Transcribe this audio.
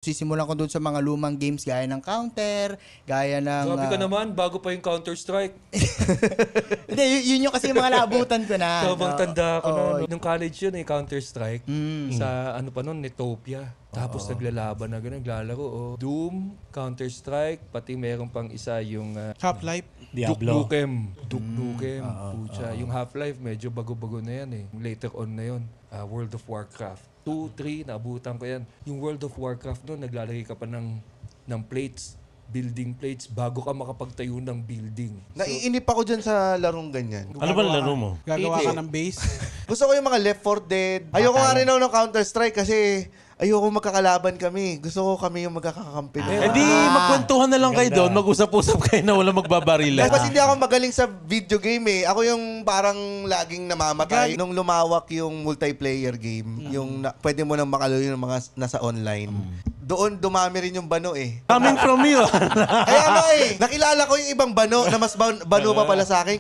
Sisimulan ko doon sa mga lumang games gaya ng Counter, gaya ng... Grabe ka naman, bago pa yung Counter-Strike. Hindi, yun yung kasi yung mga naabutan ko na. Sobrang tanda ko na. Nung college yun Counter-Strike. Sa ano pa nun, Netopia. Tapos naglalaban na gano'n, naglalaro. Doom, Counter-Strike, pati meron pang isa yung... Half-Life. Diablo. Duke Nukem. Pucha. Yung Half-Life, medyo bago-bago na yan eh. Later on na yun. World of Warcraft. 2, 3, naabutan ko yan. Yung World of Warcraft doon, naglalagay ka pa ng plates, building plates, bago ka makapagtayo ng building. Naiinip ako dyan sa larong ganyan. Ano ba laro mo? Gagawa ka ng base. Gusto ko yung mga Left 4 Dead. Ayoko nga rin ako ng Counter-Strike kasi ayoko magkakalaban kami. Gusto ko kami yung magkakakampi. Hindi, magkwentuhan na lang kayo doon. Mag-usap-usap kayo na walang magbabarilan. Kasi hindi ako magaling sa video game eh. Ako yung parang laging namamatay. Nung lumawak yung multiplayer game, yung pwede mo nang makalaro yung mga nasa online. Doon dumami rin yung bano eh. Coming from you. Kaya nga eh, nakilala ko yung ibang bano na mas bano pa pala sa akin.